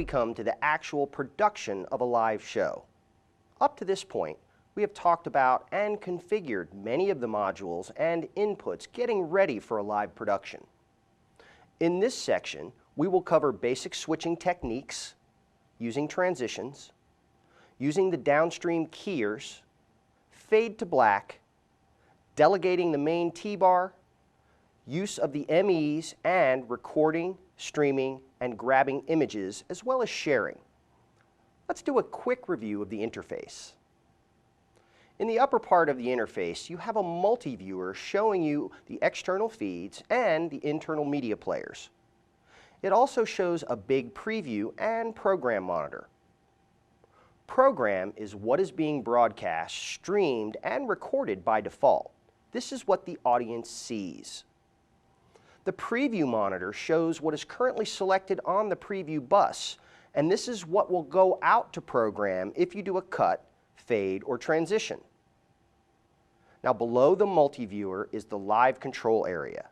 come to the actual production of a live show. Up to this point, we have talked about and configured many of the modules and inputs getting ready for a live production. In this section, we will cover basic switching techniques, using transitions, using the downstream keyers, fade to black, delegating the main T-bar, use of the MEs, and recording, streaming, and grabbing images, as well as sharing. Let's do a quick review of the interface. In the upper part of the interface, you have a multi-viewer showing you the external feeds and the internal media players. It also shows a big preview and program monitor. Program is what is being broadcast, streamed, and recorded by default. This is what the audience sees. The preview monitor shows what is currently selected on the preview bus, and this is what will go out to program if you do a cut, fade, or transition. Now below the multi-viewer is the live control area.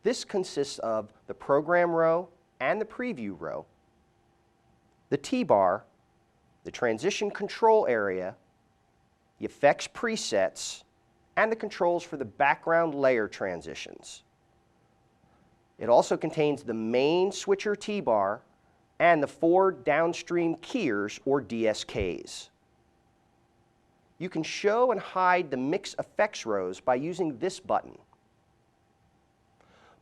This consists of the program row and the preview row, the T-bar, the transition control area, the effects presets, and the controls for the background layer transitions. It also contains the main switcher T-bar and the 4 downstream keyers or DSKs. You can show and hide the mix effects rows by using this button.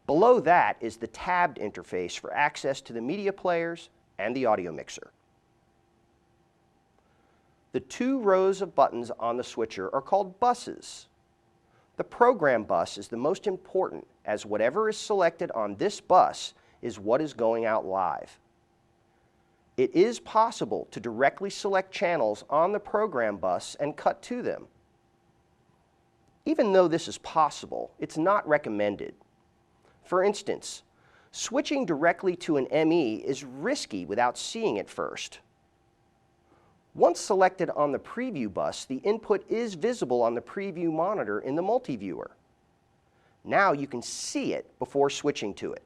Below that is the tabbed interface for access to the media players and the audio mixer. The 2 rows of buttons on the switcher are called buses. The program bus is the most important, as whatever is selected on this bus is what is going out live. It is possible to directly select channels on the program bus and cut to them. Even though this is possible, it's not recommended. For instance, switching directly to an ME is risky without seeing it first. Once selected on the preview bus, the input is visible on the preview monitor in the multi-viewer. Now you can see it before switching to it.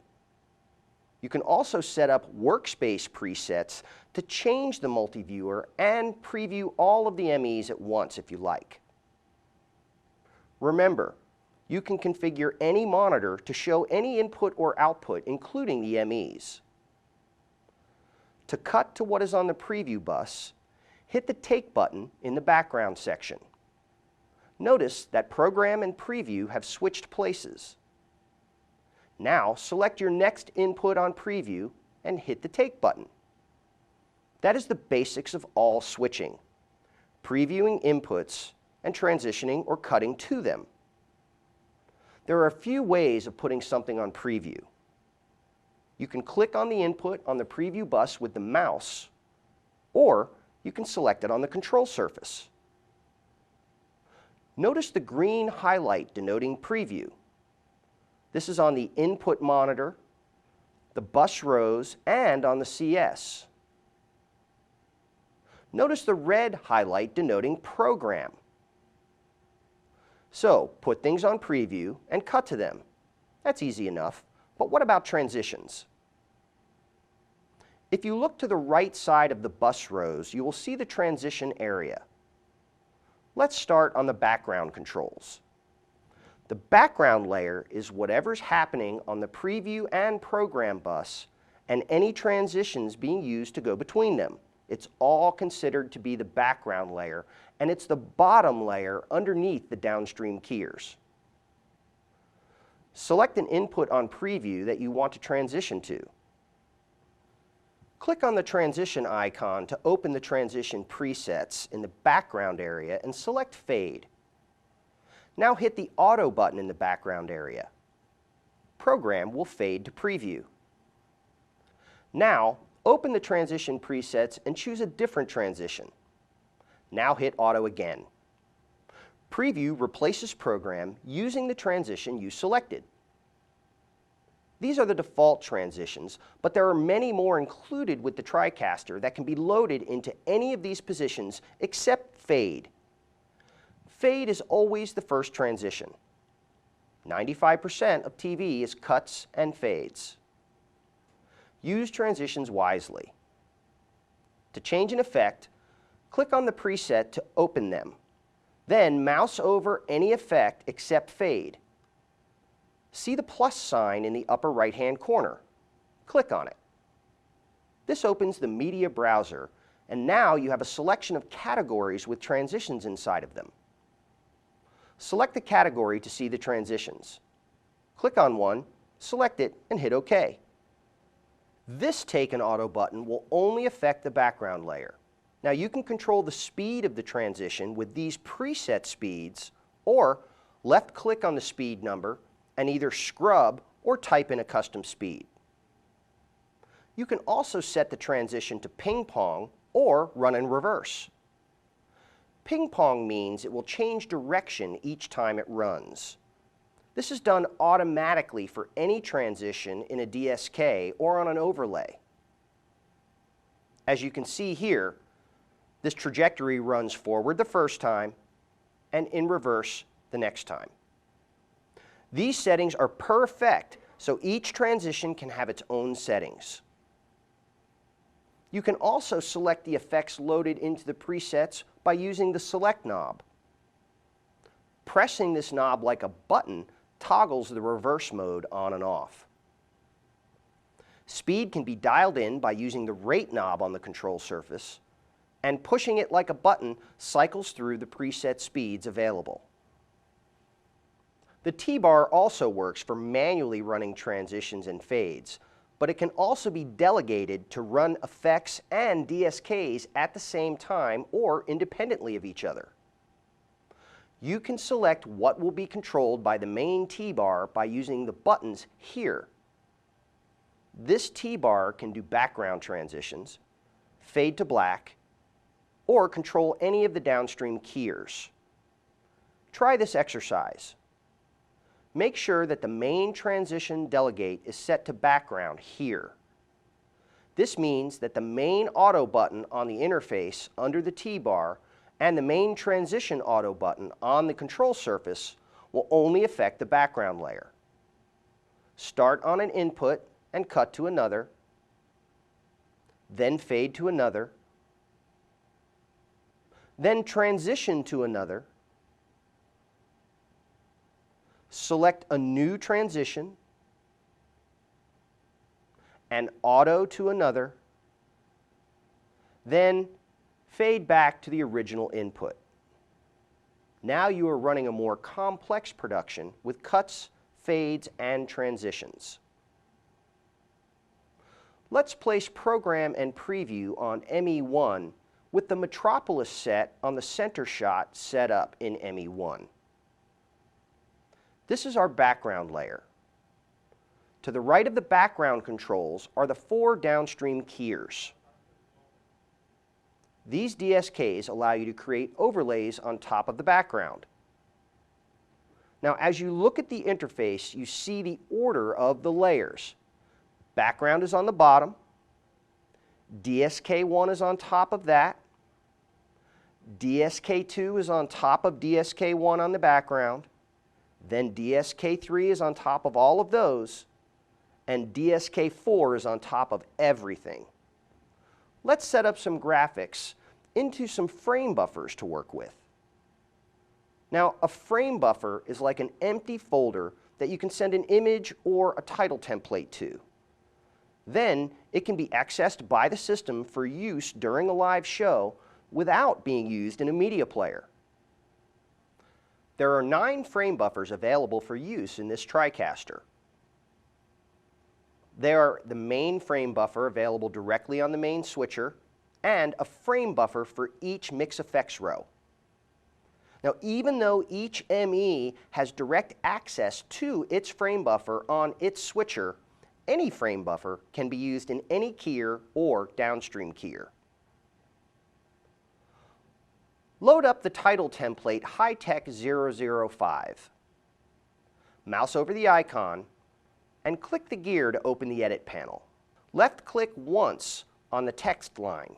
You can also set up workspace presets to change the multi-viewer and preview all of the MEs at once if you like. Remember, you can configure any monitor to show any input or output, including the MEs. To cut to what is on the preview bus, hit the Take button in the background section. Notice that program and preview have switched places. Now select your next input on preview and hit the Take button. That is the basics of all switching: previewing inputs and transitioning or cutting to them. There are a few ways of putting something on preview. You can click on the input on the preview bus with the mouse, or you can select it on the control surface. Notice the green highlight denoting preview. This is on the input monitor, the bus rows, and on the CS. Notice the red highlight denoting program. So, put things on preview and cut to them. That's easy enough, but what about transitions? If you look to the right side of the bus rows, you will see the transition area. Let's start on the background controls. The background layer is whatever's happening on the preview and program bus and any transitions being used to go between them. It's all considered to be the background layer, and it's the bottom layer underneath the downstream keyers. Select an input on preview that you want to transition to. Click on the transition icon to open the transition presets in the background area and select Fade. Now hit the Auto button in the background area. Program will fade to preview. Now, open the transition presets and choose a different transition. Now hit Auto again. Preview replaces program using the transition you selected. These are the default transitions, but there are many more included with the Tricaster that can be loaded into any of these positions except Fade. Fade is always the first transition. 95% of TV is cuts and fades. Use transitions wisely. To change an effect, click on the preset to open them. Then mouse over any effect except fade. See the plus sign in the upper right-hand corner. Click on it. This opens the media browser, and now you have a selection of categories with transitions inside of them. Select the category to see the transitions. Click on one, select it, and hit OK. This Take an Auto button will only affect the background layer. Now you can control the speed of the transition with these preset speeds, or left-click on the speed number and either scrub or type in a custom speed. You can also set the transition to ping pong or run in reverse. Ping pong means it will change direction each time it runs. This is done automatically for any transition in a DSK or on an overlay. As you can see here, this trajectory runs forward the first time and in reverse the next time. These settings are perfect, so each transition can have its own settings. You can also select the effects loaded into the presets by using the Select knob. Pressing this knob like a button toggles the reverse mode on and off. Speed can be dialed in by using the Rate knob on the control surface, and pushing it like a button cycles through the preset speeds available. The T-bar also works for manually running transitions and fades, but it can also be delegated to run effects and DSKs at the same time or independently of each other. You can select what will be controlled by the main T-bar by using the buttons here. This T-bar can do background transitions, fade to black, or control any of the downstream keyers. Try this exercise. Make sure that the main transition delegate is set to background here. This means that the main auto button on the interface under the T-bar and the main transition auto button on the control surface will only affect the background layer. Start on an input and cut to another, then fade to another, then transition to another, select a new transition, and auto to another, then fade back to the original input. Now you are running a more complex production with cuts, fades, and transitions. Let's place Program and Preview on ME1 with the Metropolis set on the center shot set up in ME1. This is our background layer. To the right of the background controls are the 4 downstream keyers. These DSKs allow you to create overlays on top of the background. Now, as you look at the interface, you see the order of the layers. Background is on the bottom, DSK1 is on top of that, DSK2 is on top of DSK1 on the background, then DSK3 is on top of all of those, and DSK4 is on top of everything. Let's set up some graphics into some frame buffers to work with. Now, a frame buffer is like an empty folder that you can send an image or a title template to. Then it can be accessed by the system for use during a live show without being used in a media player. There are 9 frame buffers available for use in this Tricaster. There are the main frame buffer available directly on the main switcher, and a frame buffer for each mix effects row. Now, even though each ME has direct access to its frame buffer on its switcher, any frame buffer can be used in any keyer or downstream keyer. Load up the title template High-Tech 005. Mouse over the icon and click the gear to open the edit panel. Left-click once on the text line.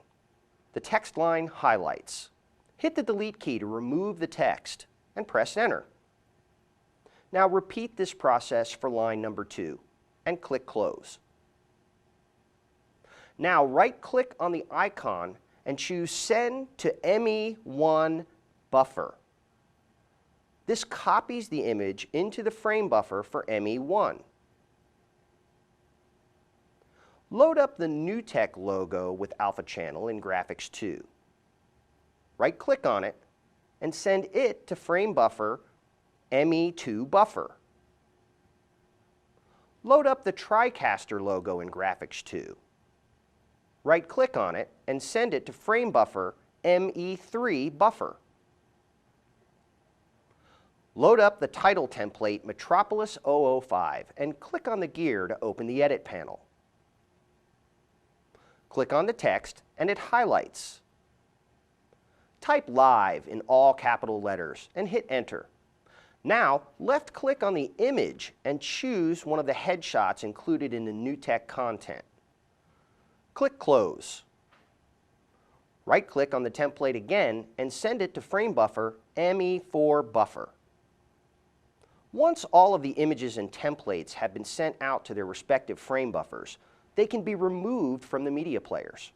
The text line highlights. Hit the delete key to remove the text and press enter. Now repeat this process for line number 2 and click close. Now right-click on the icon and choose Send to ME1 Buffer. This copies the image into the frame buffer for ME1. Load up the Newtek logo with Alpha Channel in Graphics 2. Right-click on it and send it to frame buffer ME2 Buffer. Load up the Tricaster logo in Graphics 2. Right-click on it and send it to frame buffer ME3 Buffer. Load up the title template Metropolis 005 and click on the gear to open the Edit panel. Click on the text and it highlights. Type Live in all capital letters and hit Enter. Now, left-click on the image and choose one of the headshots included in the Newtek content. Click Close. Right-click on the template again and send it to frame buffer ME4 Buffer. Once all of the images and templates have been sent out to their respective frame buffers, they can be removed from the media players.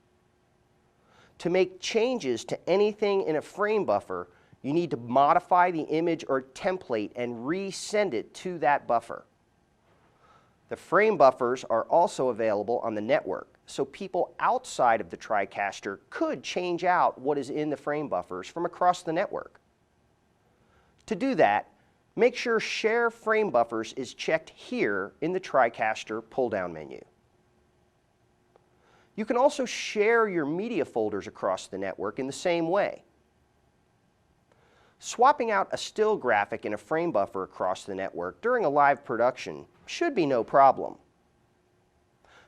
To make changes to anything in a frame buffer, you need to modify the image or template and resend it to that buffer. The frame buffers are also available on the network, so people outside of the Tricaster could change out what is in the frame buffers from across the network. To do that, make sure Share Frame Buffers is checked here in the Tricaster pull-down menu. You can also share your media folders across the network in the same way. Swapping out a still graphic in a frame buffer across the network during a live production should be no problem.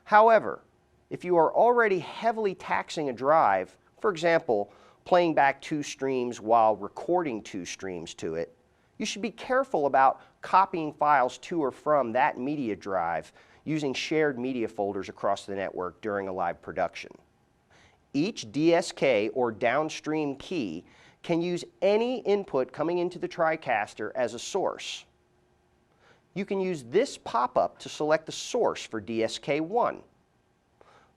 However, if you are already heavily taxing a drive, for example, playing back 2 streams while recording 2 streams to it, you should be careful about copying files to or from that media drive using shared media folders across the network during a live production. Each DSK or downstream key can use any input coming into the Tricaster as a source. You can use this pop-up to select the source for DSK1.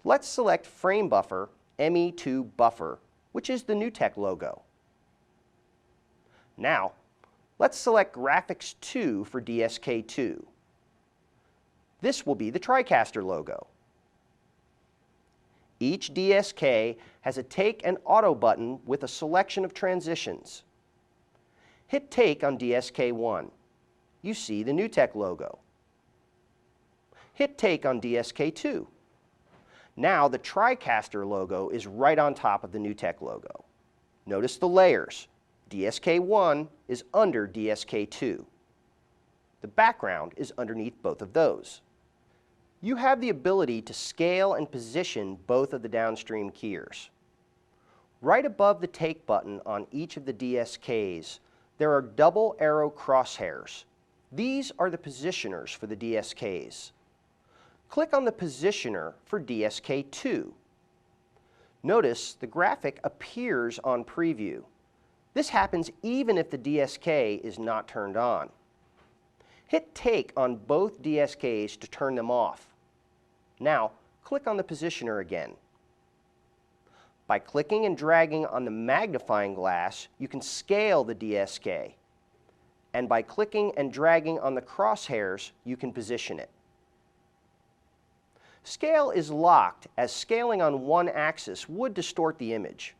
Let's select frame buffer ME2 Buffer, which is the Newtek logo. Now, let's select Graphics 2 for DSK2. This will be the Tricaster logo. Each DSK has a Take and Auto button with a selection of transitions. Hit Take on DSK1. You see the Newtek logo. Hit Take on DSK2. Now the Tricaster logo is right on top of the Newtek logo. Notice the layers. DSK1 is under DSK2. The background is underneath both of those. You have the ability to scale and position both of the downstream keyers. Right above the Take button on each of the DSKs, there are double arrow crosshairs. These are the positioners for the DSKs. Click on the positioner for DSK2. Notice the graphic appears on preview. This happens even if the DSK is not turned on. Hit Take on both DSKs to turn them off. Now, click on the positioner again. By clicking and dragging on the magnifying glass, you can scale the DSK. And by clicking and dragging on the crosshairs, you can position it. Scale is locked, as scaling on one axis would distort the image.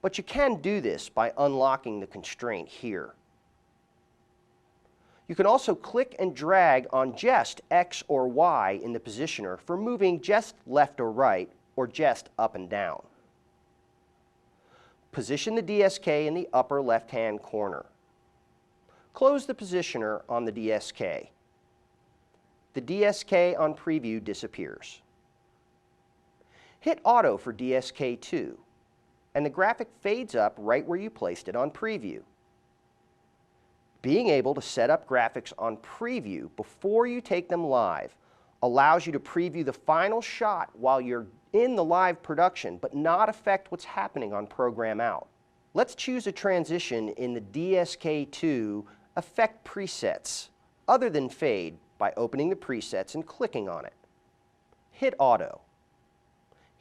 But you can do this by unlocking the constraint here. You can also click and drag on just X or Y in the positioner for moving just left or right, or just up and down. Position the DSK in the upper left-hand corner. Close the positioner on the DSK. The DSK on preview disappears. Hit Auto for DSK2, and the graphic fades up right where you placed it on preview. Being able to set up graphics on preview before you take them live allows you to preview the final shot while you're in the live production, but not affect what's happening on program out. Let's choose a transition in the DSK2 effect presets, other than fade, by opening the presets and clicking on it. Hit Auto.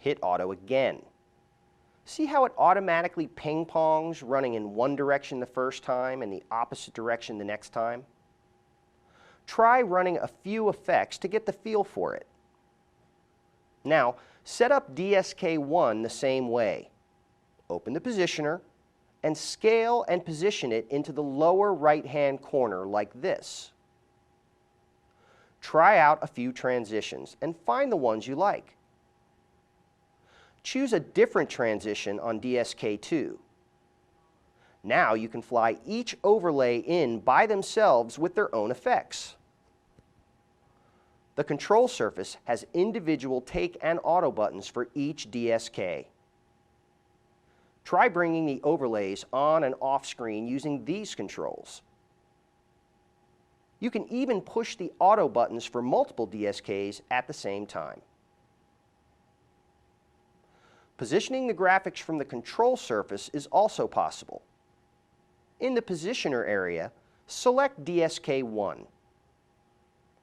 Hit Auto again. See how it automatically ping-pongs, running in one direction the first time and the opposite direction the next time? Try running a few effects to get the feel for it. Now, set up DSK1 the same way. Open the positioner and scale and position it into the lower right-hand corner like this. Try out a few transitions and find the ones you like. Choose a different transition on DSK2. Now you can fly each overlay in by themselves with their own effects. The control surface has individual take and auto buttons for each DSK. Try bringing the overlays on and off screen using these controls. You can even push the auto buttons for multiple DSKs at the same time. Positioning the graphics from the control surface is also possible. In the positioner area, select DSK1.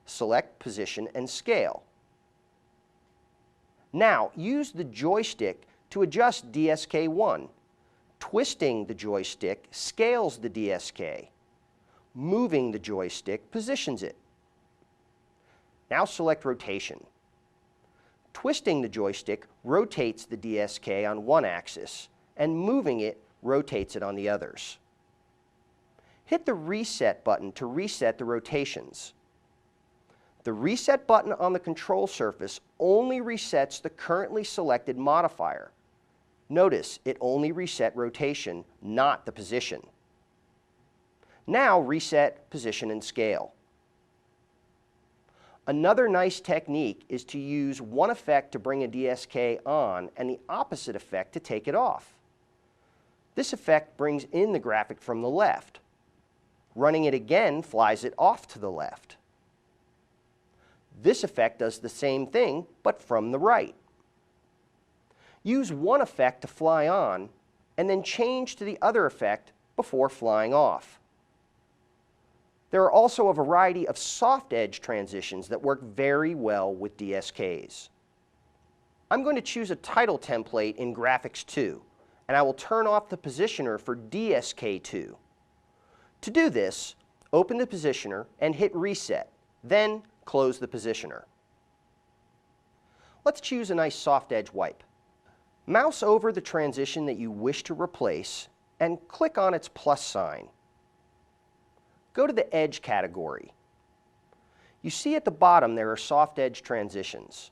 Select Position and Scale. Now, use the joystick to adjust DSK1. Twisting the joystick scales the DSK. Moving the joystick positions it. Now select Rotation. Twisting the joystick rotates the DSK on one axis, and moving it rotates it on the others. Hit the Reset button to reset the rotations. The Reset button on the control surface only resets the currently selected modifier. Notice it only reset rotation, not the position. Now reset Position and Scale. Another nice technique is to use one effect to bring a DSK on and the opposite effect to take it off. This effect brings in the graphic from the left. Running it again flies it off to the left. This effect does the same thing, but from the right. Use one effect to fly on, and then change to the other effect before flying off. There are also a variety of soft edge transitions that work very well with DSKs. I'm going to choose a title template in Graphics 2, and I will turn off the positioner for DSK2. To do this, open the positioner and hit Reset, then close the positioner. Let's choose a nice soft edge wipe. Mouse over the transition that you wish to replace and click on its plus sign. Go to the Edge category. You see at the bottom there are soft edge transitions.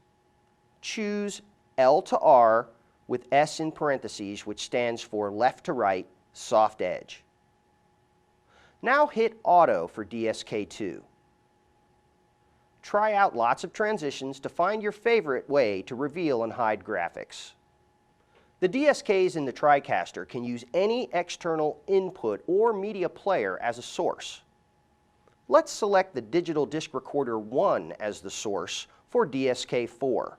Choose L to R with S in parentheses, which stands for left to right, soft edge. Now hit Auto for DSK2. Try out lots of transitions to find your favorite way to reveal and hide graphics. The DSKs in the Tricaster can use any external input or media player as a source. Let's select the Digital Disc Recorder 1 as the source for DSK4.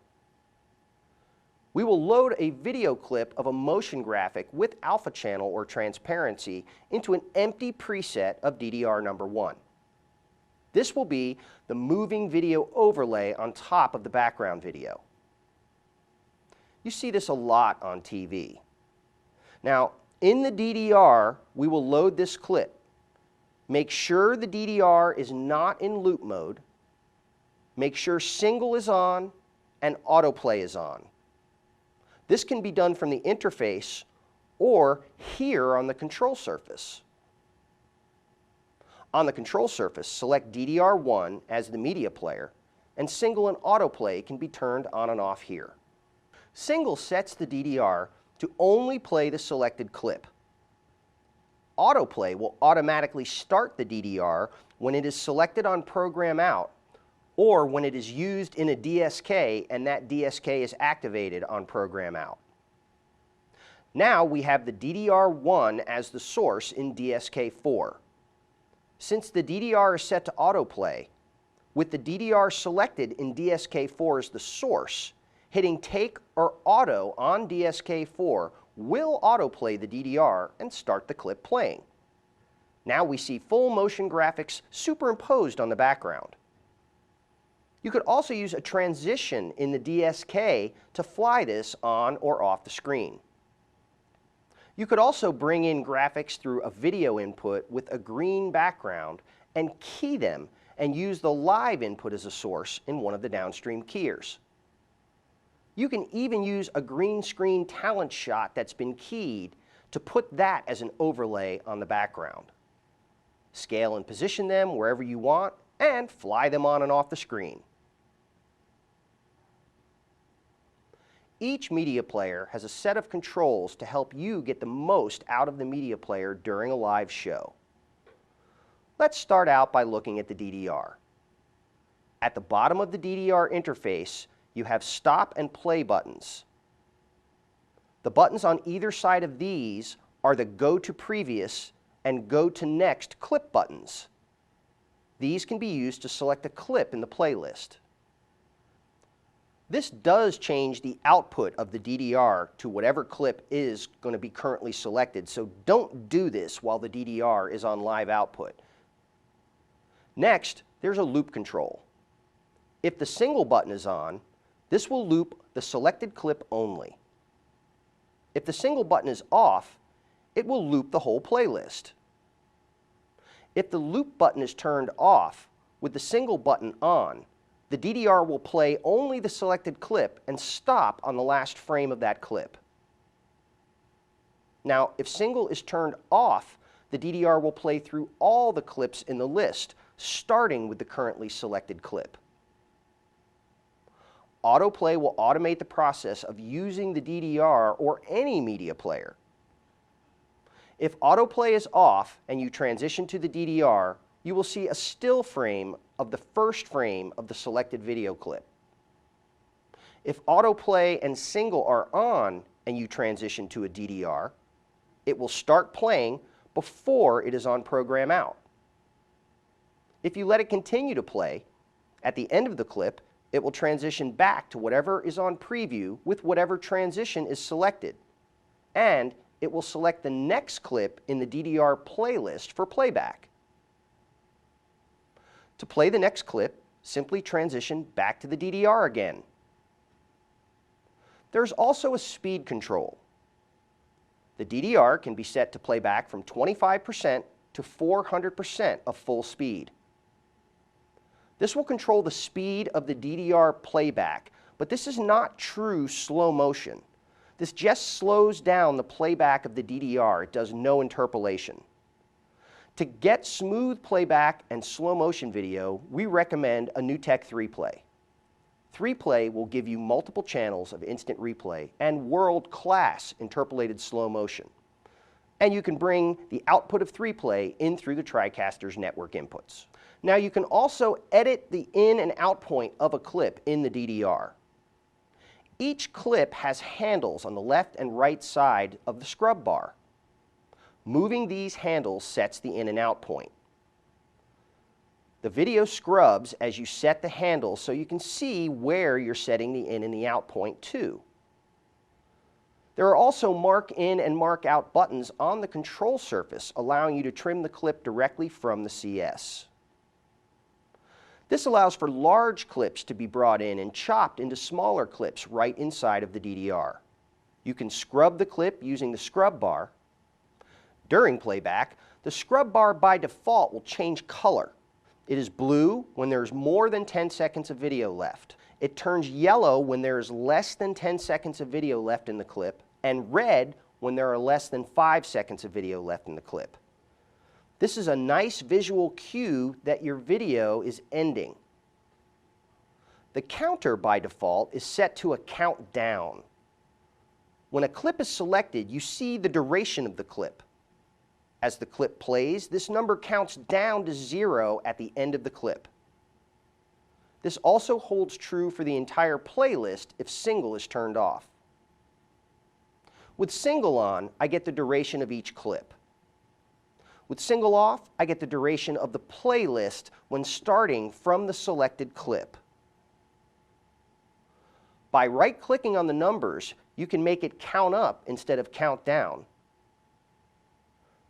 We will load a video clip of a motion graphic with alpha channel or transparency into an empty preset of DDR number 1. This will be the moving video overlay on top of the background video. You see this a lot on TV. Now, in the DDR, we will load this clip. Make sure the DDR is not in loop mode. Make sure single is on and autoplay is on. This can be done from the interface or here on the control surface. On the control surface, select DDR1 as the media player, and single and autoplay can be turned on and off here. Single sets the DDR to only play the selected clip. Autoplay will automatically start the DDR when it is selected on Program Out or when it is used in a DSK and that DSK is activated on Program Out. Now we have the DDR1 as the source in DSK4. Since the DDR is set to autoplay, with the DDR selected in DSK4 as the source, hitting Take or Auto on DSK4 will autoplay the DDR and start the clip playing. Now we see full motion graphics superimposed on the background. You could also use a transition in the DSK to fly this on or off the screen. You could also bring in graphics through a video input with a green background and key them and use the live input as a source in one of the downstream keyers. You can even use a green screen talent shot that's been keyed to put that as an overlay on the background. Scale and position them wherever you want and fly them on and off the screen. Each media player has a set of controls to help you get the most out of the media player during a live show. Let's start out by looking at the DDR. At the bottom of the DDR interface, you have stop and play buttons. The buttons on either side of these are the Go to Previous and Go to Next clip buttons. These can be used to select a clip in the playlist. This does change the output of the DDR to whatever clip is going to be currently selected, so don't do this while the DDR is on live output. Next, there's a loop control. If the single button is on, this will loop the selected clip only. If the single button is off, it will loop the whole playlist. If the loop button is turned off with the single button on, the DDR will play only the selected clip and stop on the last frame of that clip. Now, if single is turned off, the DDR will play through all the clips in the list, starting with the currently selected clip. Autoplay will automate the process of using the DDR or any media player. If autoplay is off and you transition to the DDR, you will see a still frame of the first frame of the selected video clip. If autoplay and single are on and you transition to a DDR, it will start playing before it is on program out. If you let it continue to play, at the end of the clip, it will transition back to whatever is on preview with whatever transition is selected, and it will select the next clip in the DDR playlist for playback. To play the next clip, simply transition back to the DDR again. There's also a speed control. The DDR can be set to play back from 25% to 400% of full speed. This will control the speed of the DDR playback, but this is not true slow motion. This just slows down the playback of the DDR. It does no interpolation. To get smooth playback and slow motion video, we recommend a Newtek 3Play. 3Play will give you multiple channels of instant replay and world-class interpolated slow motion. And you can bring the output of 3Play in through the Tricaster's network inputs. Now you can also edit the in and out point of a clip in the DDR. Each clip has handles on the left and right side of the scrub bar. Moving these handles sets the in and out point. The video scrubs as you set the handles so you can see where you're setting the in and the out point to. There are also mark in and mark out buttons on the control surface, allowing you to trim the clip directly from the CS. This allows for large clips to be brought in and chopped into smaller clips right inside of the DDR. You can scrub the clip using the scrub bar. During playback, the scrub bar by default will change color. It is blue when there is more than 10 seconds of video left. It turns yellow when there is less than 10 seconds of video left in the clip, and red when there are less than 5 seconds of video left in the clip. This is a nice visual cue that your video is ending. The counter by default is set to a countdown. When a clip is selected, you see the duration of the clip. As the clip plays, this number counts down to 0 at the end of the clip. This also holds true for the entire playlist if single is turned off. With single on, I get the duration of each clip. With single off, I get the duration of the playlist when starting from the selected clip. By right-clicking on the numbers, you can make it count up instead of count down.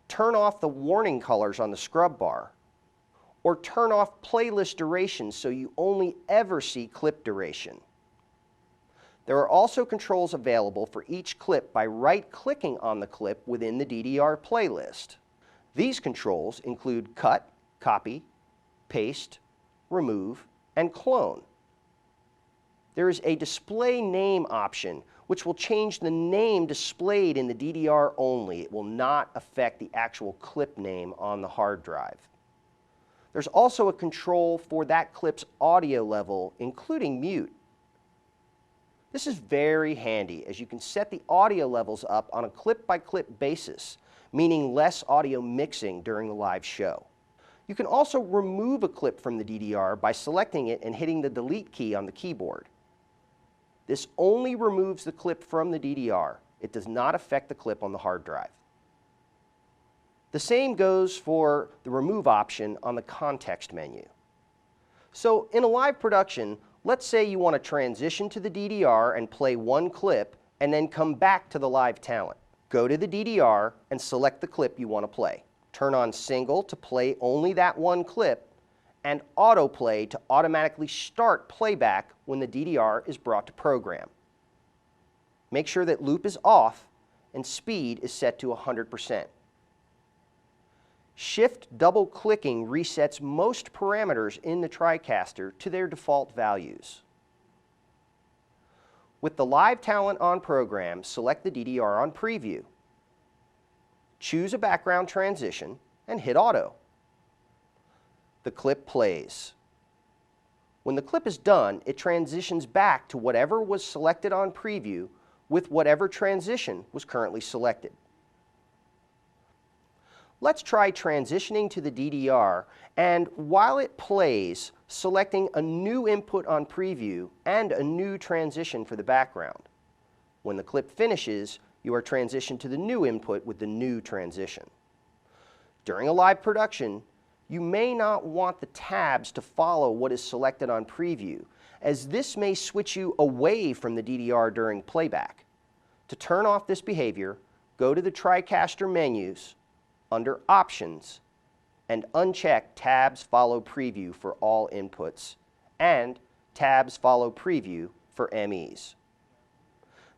Turn off the warning colors on the scrub bar, or turn off playlist duration so you only ever see clip duration. There are also controls available for each clip by right-clicking on the clip within the DDR playlist. These controls include cut, copy, paste, remove, and clone. There is a display name option which will change the name displayed in the DDR only. It will not affect the actual clip name on the hard drive. There's also a control for that clip's audio level, including mute. This is very handy as you can set the audio levels up on a clip-by-clip basis, meaning less audio mixing during the live show. You can also remove a clip from the DDR by selecting it and hitting the delete key on the keyboard. This only removes the clip from the DDR. It does not affect the clip on the hard drive. The same goes for the remove option on the context menu. So in a live production, let's say you want to transition to the DDR and play one clip and then come back to the live talent. Go to the DDR and select the clip you want to play. Turn on single to play only that one clip, and autoplay to automatically start playback when the DDR is brought to program. Make sure that loop is off and speed is set to 100%. Shift double-clicking resets most parameters in the Tricaster to their default values. With the live talent on program, select the DDR on preview. Choose a background transition and hit auto. The clip plays. When the clip is done, it transitions back to whatever was selected on preview with whatever transition was currently selected. Let's try transitioning to the DDR, and while it plays, selecting a new input on preview and a new transition for the background. When the clip finishes, you are transitioned to the new input with the new transition. During a live production, you may not want the tabs to follow what is selected on preview, as this may switch you away from the DDR during playback. To turn off this behavior, go to the Tricaster menus, under Options, and uncheck Tabs Follow Preview for all inputs, and Tabs Follow Preview for MEs.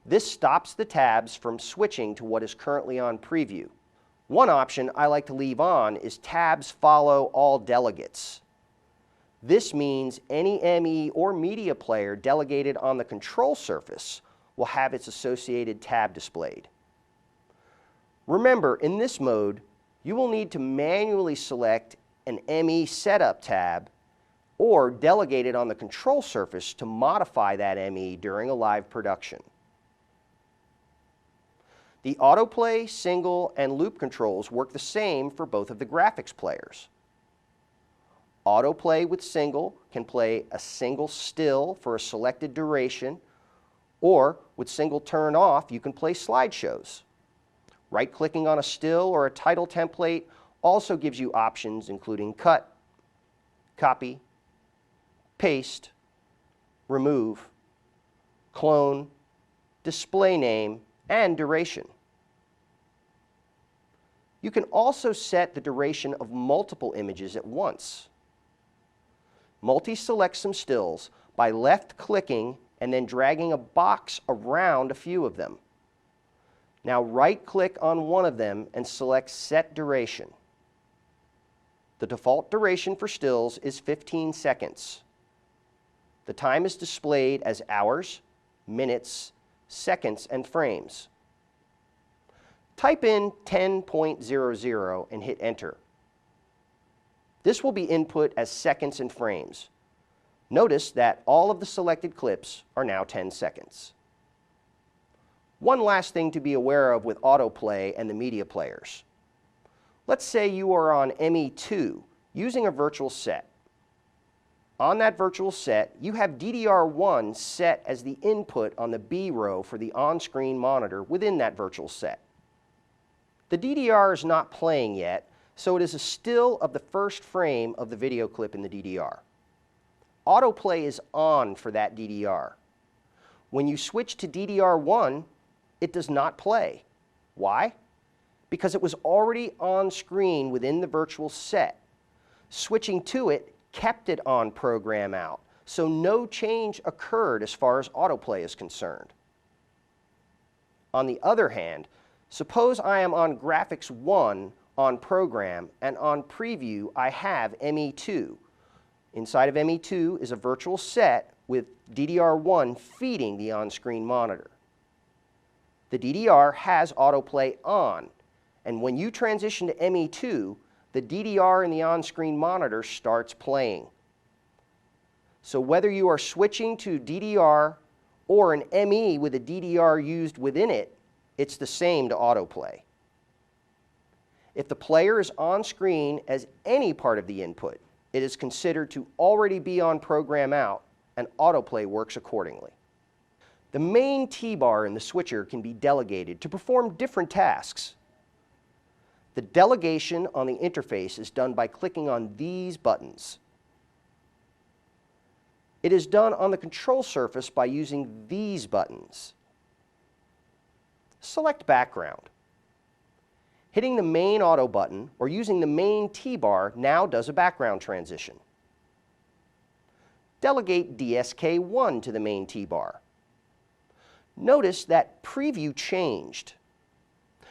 This stops the tabs from switching to what is currently on preview. One option I like to leave on is Tabs Follow All Delegates. This means any ME or media player delegated on the control surface will have its associated tab displayed. Remember, in this mode, you will need to manually select an ME setup tab or delegate it on the control surface to modify that ME during a live production. The autoplay, single, and loop controls work the same for both of the graphics players. Autoplay with single can play a single still for a selected duration, or with single turned off, you can play slideshows. Right-clicking on a still or a title template also gives you options including cut, copy, paste, remove, clone, display name, and duration. You can also set the duration of multiple images at once. Multi-select some stills by left-clicking and then dragging a box around a few of them. Now right-click on one of them and select Set Duration. The default duration for stills is 15 seconds. The time is displayed as hours, minutes, seconds, and frames. Type in 10.00 and hit Enter. This will be input as seconds and frames. Notice that all of the selected clips are now 10 seconds. One last thing to be aware of with autoplay and the media players. Let's say you are on ME2 using a virtual set. On that virtual set, you have DDR1 set as the input on the B row for the on-screen monitor within that virtual set. The DDR is not playing yet, so it is a still of the first frame of the video clip in the DDR. Autoplay is on for that DDR. When you switch to DDR1, it does not play. Why? Because it was already on screen within the virtual set. Switching to it kept it on program out, so no change occurred as far as autoplay is concerned. On the other hand, suppose I am on graphics 1 on program, and on preview I have ME2. Inside of ME2 is a virtual set with DDR1 feeding the on-screen monitor. The DDR has autoplay on, and when you transition to ME2, the DDR in the on-screen monitor starts playing. So whether you are switching to DDR or an ME with a DDR used within it, it's the same to autoplay. If the player is on screen as any part of the input, it is considered to already be on program out, and autoplay works accordingly. The main T-bar in the switcher can be delegated to perform different tasks. The delegation on the interface is done by clicking on these buttons. It is done on the control surface by using these buttons. Select background. Hitting the main auto button or using the main T-bar now does a background transition. Delegate DSK1 to the main T-bar. Notice that preview changed.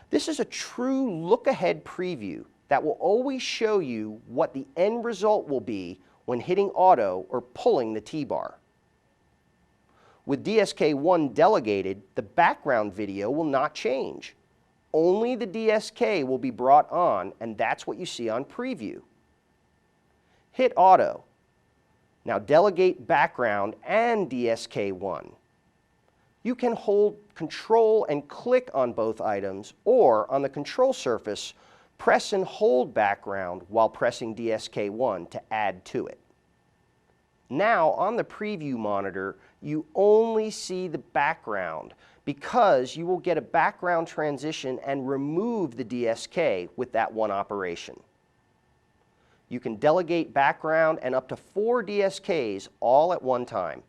This is a true look-ahead preview that will always show you what the end result will be when hitting auto or pulling the T-bar. With DSK1 delegated, the background video will not change. Only the DSK will be brought on, and that's what you see on preview. Hit auto. Now delegate background and DSK1. You can hold Control and click on both items, or on the control surface, press and hold background while pressing DSK1 to add to it. Now on the preview monitor, you only see the background because you will get a background transition and remove the DSK with that one operation. You can delegate background and up to 4 DSKs all at one time.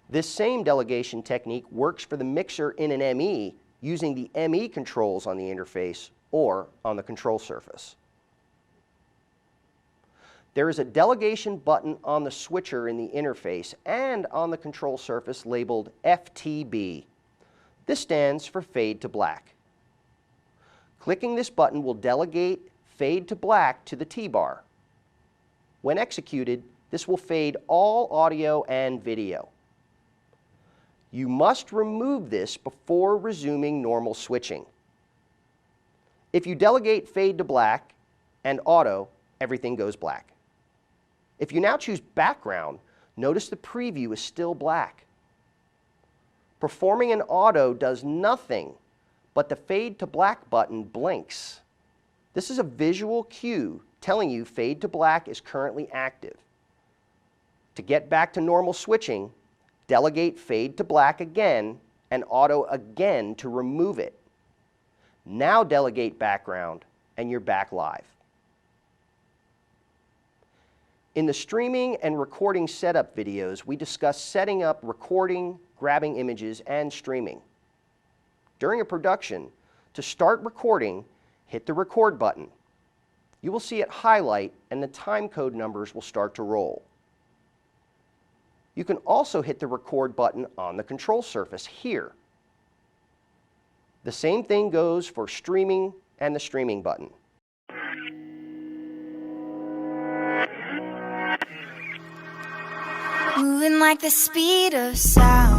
This same delegation technique works for the mixer in an ME using the ME controls on the interface or on the control surface. There is a delegation button on the switcher in the interface and on the control surface labeled FTB. This stands for fade to black. Clicking this button will delegate fade to black to the T-bar. When executed, this will fade all audio and video. You must remove this before resuming normal switching. If you delegate fade to black and auto, everything goes black. If you now choose background, notice the preview is still black. Performing an auto does nothing, but the fade to black button blinks. This is a visual cue telling you fade to black is currently active. To get back to normal switching, delegate fade to black again and auto again to remove it. Now delegate background and you're back live. In the streaming and recording setup videos, we discuss setting up recording, grabbing images, and streaming. During a production, to start recording, hit the record button. You will see it highlight and the timecode numbers will start to roll. You can also hit the record button on the control surface here. The same thing goes for streaming and the streaming button. Moving like the speed of sound.